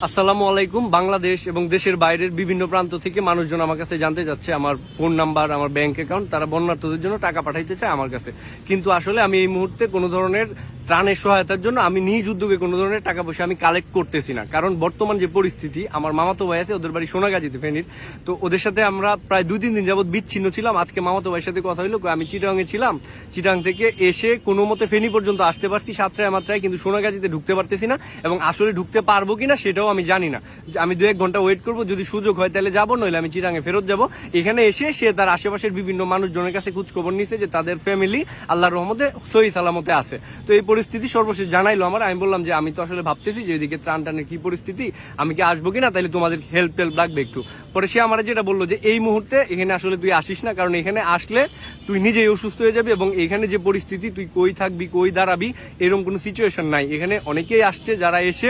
আসসালামু আলাইকুম। বাংলাদেশ এবং দেশের বাইরের বিভিন্ন প্রান্ত থেকে মানুষজন আমার কাছে জানতে চাচ্ছে আমার ফোন নাম্বার, আমার ব্যাংক অ্যাকাউন্ট। তারা বন্যার্থদের জন্য টাকা পাঠাইতে চায় আমার কাছে, কিন্তু আসলে আমি এই মুহূর্তে কোনো ধরনের ত্রাণের সহায়তার জন্য আমি নিজ উদ্যোগে কোনো ধরনের টাকা পয়সা আমি কালেক্ট করতেছি না। কারণ বর্তমান যে পরিস্থিতি, আমার মামাতো ভাই আছে, ওদের বাড়ি সোনাগাজীতে, ফেনীর। তো ওদের সাথে আমরা প্রায় 2-3 দিন যাবত বিচ্ছিন্ন ছিলাম। আজকে মামাতো ভাইয়ের সাথে কথা হইলো, আমি চিটাগাংয়ে ছিলাম, চিটাগাং থেকে এসে কোনো মতে ফেনী পর্যন্ত আসতে পারছি সাতটায় মাত্রায়, কিন্তু সোনাগাজীতে ঢুকতে পারতেছি না, এবং আসলে ঢুকতে পারবো কিনা সেটাও আমি জানি না। আমি 2-1 ঘন্টা ওয়েট করবো, যদি সুযোগ হয় তাহলে যাবো, নইলে আমি চিটাগাংয়ে ফেরত যাবো। এখানে এসে সে তার আশেপাশের বিভিন্ন মানুষজনের কাছে খোঁজ খবর নিছে যে তাদের ফ্যামিলি আল্লাহর রহমতে সহি সালামতে আছে। তো এই পরিস্থিতি সর্বশেষ জানাইলো আমার। আমি বললাম যে আমি তো আসলে ভাবতেছি যে এদিকে ত্রাণ টানের কি পরিস্থিতি, আমি কি আসবো কিনা, তাহলে তোমাদের হেল্প লাগবে একটু। পরে সে আমার যেটা বললো যে এই মুহূর্তে এখানে আসলে তুই আসিস না, কারণ এখানে আসলে তুই নিজেই অসুস্থ হয়ে যাবি, এবং এখানে যে পরিস্থিতি তুই কই থাকবি, কই দাঁড়াবি, এরকম কোনো সিচুয়েশন নাই। এখানে অনেকেই আসছে যারা এসে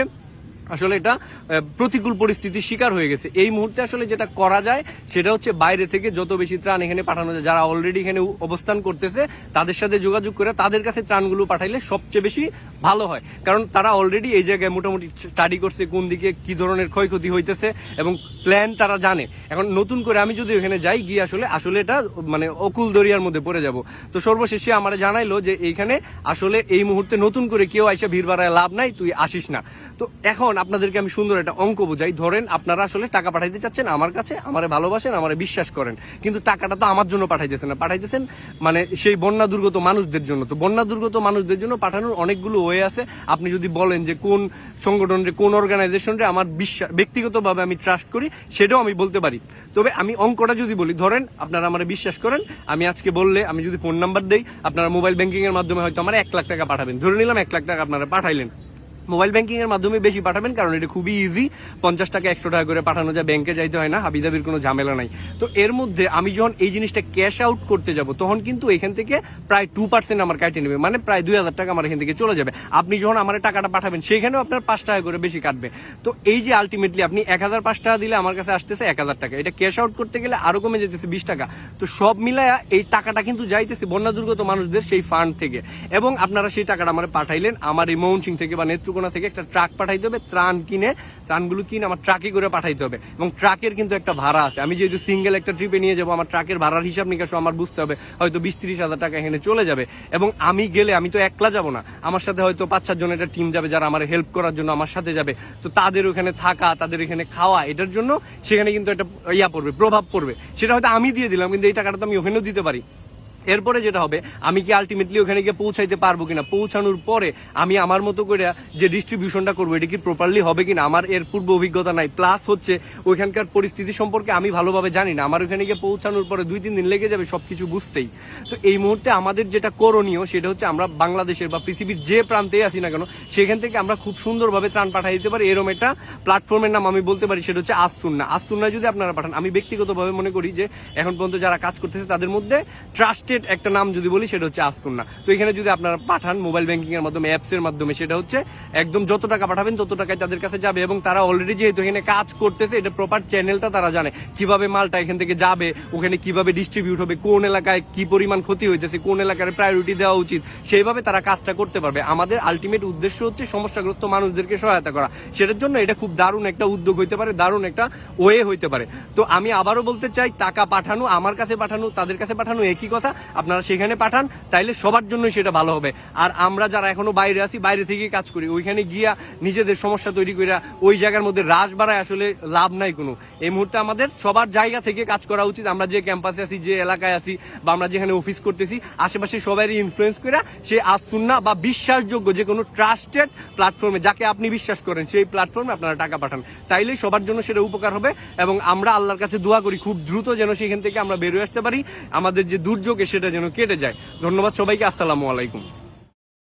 আসলে এটা প্রতিকূল পরিস্থিতির শিকার হয়ে গেছে। এই মুহূর্তে আসলে যেটা করা যায় সেটা হচ্ছে বাইরে থেকে যত বেশি ত্রাণ এখানে পাঠানো যায়, যারা অলরেডি এখানে অবস্থান করতেছে তাদের সাথে যোগাযোগ করে তাদের কাছে ত্রাণগুলো পাঠাইলে সবচেয়ে বেশি ভালো হয়। কারণ তারা অলরেডি এই জায়গায় মোটামুটি স্টাডি করছে কোন দিকে কি ধরনের ক্ষয়ক্ষতি হইতেছে, এবং প্ল্যান তারা জানে। এখন নতুন করে আমি যদি ওখানে যাই, গিয়ে আসলে এটা মানে অকুল দরিয়ার মধ্যে পড়ে যাব। তো সর্বশেষে আমার জানাইলো যে এইখানে আসলে এই মুহূর্তে নতুন করে কেউ আইসা ভিড় বাড়ায় লাভ নাই, তুই আসিস না। তো এখন আপনাদেরকে আমি সুন্দর একটা অঙ্ক বোঝাই। ধরেন আপনারা আসলে টাকা পাঠাইতে চাচ্ছেন আমার কাছে, আমারে ভালোবাসেন, আমারে বিশ্বাস করেন, কিন্তু টাকাটা তো আমার জন্য পাঠাইতেছেন না, পাঠাইতেছেন মানে সেই বন্যা দুর্গত মানুষদের জন্য। তো বন্যা দুর্গত মানুষদের জন্য পাঠানোর অনেকগুলো ওয়ে আছে। আপনি যদি বলেন যে কোন সংগঠনের, কোন অর্গানাইজেশনরে আমার বিশ্বাস, ব্যক্তিগতভাবে আমি ট্রাস্ট করি, সেটাও আমি বলতে পারি। তবে আমি অঙ্কটা যদি বলি, ধরেন আপনারা আমারে বিশ্বাস করেন, আমি আজকে বললে, আমি যদি ফোন নাম্বার দেই, আপনারা মোবাইল ব্যাংকিং এর মাধ্যমে হয়তো আমার 1 লাখ টাকা পাঠাবেন। ধরে নিলাম 1 লাখ টাকা আপনারা পাঠাইলেন। মোবাইল ব্যাংকিং এর মাধ্যমে বেশি পাঠাবেন, কারণ এটা খুবই ইজি। 50 টাকা 100 টাকা করে পাঠানো যায়, ব্যাংকে যাইতে হয় না, হাবিজাবির কোনো ঝামেলা নাই। তো এর মধ্যে আমি যখন এই জিনিসটা ক্যাশ আউট করতে যাব, তখন কিন্তু এখান থেকে প্রায় 2% আমার কাটে নেবে, মানে প্রায় 2000 টাকা আমার এখান থেকে চলে যাবে। আপনি যখন আমার টাকাটা পাঠাবেন, সেখানেও আপনার 5 টাকা করে বেশি কাটবে। তো এই যে আলটিমেটলি আপনি 1005 টাকা দিলে আমার কাছে আসতেছে 1000 টাকা, এটা ক্যাশ আউট করতে গেলে আরো কমে যেতেছে 20 টাকা। তো সব মিলায়া এই টাকাটা কিন্তু যাইতেছে বন্যা দুর্গত মানুষদের সেই ফান্ড থেকে, এবং আপনারা সেই টাকাটা আমার পাঠাইলেন। আমার এই ময়মনসিংহ থেকে বা নেত্রকোনা থেকে একটা ট্রাক পাঠাইতে হবে, ত্রাণগুলো কিনে আমার ট্রাকে করে পাঠাইতে হবে, এবং ট্রাকের কিন্তু একটা ভাড়া আছে। আমি যেহেতু সিঙ্গেল একটা ট্রিপে নিয়ে যাবো, আমার ট্রাকের ভাড়ার হিসাব নিকাশও আমার বুঝতে হবে। হয়তো 20-30 হাজার টাকা এখানে চলে যাবে, এবং আমি গেলে আমি তো একলা যাবো না, আমার সাথে হয়তো 5-4 জনের একটা টিম যাবে যারা আমার হেল্প করার জন্য আমার সাথে যাবে। তো তাদের ওখানে থাকা, তাদের এখানে খাওয়া, এটার জন্য সেখানে কিন্তু একটা প্রভাব পড়বে। সেটা হয়তো আমি দিয়ে দিলাম, কিন্তু এই টাকাটা তো আমি ওখানেও দিতে পারি। এরপরে যেটা হবে, আমি কি আলটিমেটলি ওখানে গিয়ে পৌঁছাইতে পারবো কিনা, পৌঁছানোর পরে আমি আমার মতো করে যে ডিস্ট্রিবিউশনটা করবো, এটা কি প্রপারলি হবে কিনা, আমার এর পূর্ব অভিজ্ঞতা নাই। প্লাস হচ্ছে ওইখানকার পরিস্থিতি সম্পর্কে আমি ভালোভাবে জানি না। আমার ওখানে গিয়ে পৌঁছানোর পরে 2-3 দিন লেগে যাবে সবকিছু বুঝতেই। তো এই মুহূর্তে আমাদের যেটা করণীয়, সেটা হচ্ছে আমরা বাংলাদেশের বা পৃথিবীর যে প্রান্তেই আসি না কেন, সেখান থেকে আমরা খুব সুন্দরভাবে ত্রাণ পাঠিয়ে দিতে পারি। এরকম একটা প্ল্যাটফর্মের নাম আমি বলতে পারি, সেটা হচ্ছে আসুন্না। আসুন্নায় যদি আপনারা পাঠান, আমি ব্যক্তিগতভাবে মনে করি যে এখন পর্যন্ত যারা কাজ করতেছে তাদের মধ্যে ট্রাস্টেড একটা নাম যদি বলি, সেটা হচ্ছে আসুন্না। তো এখানে যদি আপনারা পাঠান মোবাইল ব্যাংকিং এর মাধ্যমে, অ্যাপস এর মাধ্যমে, সেটা হচ্ছে একদম যত টাকা পাঠাবেন তত টাকায় তাদের কাছে যাবে, এবং তারা অলরেডি যেহেতু এখানে কাজ করতেছে, এটা প্রপার চ্যানেলটা তারা জানে, কিভাবে মালটা এখান থেকে যাবে, ওখানে কিভাবে ডিস্ট্রিবিউট হবে, কোন এলাকায় কি পরিমাণ ক্ষতি হইতেছে, কোন এলাকার প্রায়োরিটি দেওয়া উচিত, সেইভাবে তারা কাজটা করতে পারবে। আমাদের আলটিমেট উদ্দেশ্য হচ্ছে সমস্যাগ্রস্ত মানুষদেরকে সহায়তা করা। সেটার জন্য এটা খুব দারুণ একটা উদ্যোগ হইতে পারে, দারুণ একটা ওয়ে হইতে পারে। তো আমি আবারও বলতে চাই, টাকা পাঠানো, আমার কাছে পাঠানো, তাদের কাছে পাঠানো একই কথা। আপনারা সেখানে পাঠান, তাইলে সবার জন্যই সেটা ভালো হবে। আর আমরা যারা এখনো বাইরে আছি, বাইরে থেকে কাজ করি, ওইখানে গিয়া নিজেদের সমস্যা তৈরি করে ওই জায়গার মধ্যে রাশ বাড়ায় আসলে লাভ নাই কোনো। এই মুহূর্তে আমাদের সবার জায়গা থেকে কাজ করা উচিত। আমরা যে ক্যাম্পাসে আছি, যে এলাকায় আছি, বা আমরা যেখানে অফিস করতেছি, আশেপাশে সবারই ইনফ্লুয়েন্স করে সে আসুন্না বা বিশ্বাসযোগ্য যে কোনো ট্রাস্টেড প্ল্যাটফর্মে, যাকে আপনি বিশ্বাস করেন, সেই প্ল্যাটফর্মে আপনারা টাকা পাঠান, তাইলেই সবার জন্য সেটা উপকার হবে। এবং আমরা আল্লাহর কাছে দোয়া করি খুব দ্রুত যেন সেখান থেকে আমরা বেরোয় আসতে পারি, আমাদের যে দুর্যোগে সেটা যেন কেটে যায়। ধন্যবাদ সবাইকে। আসসালামু আলাইকুম।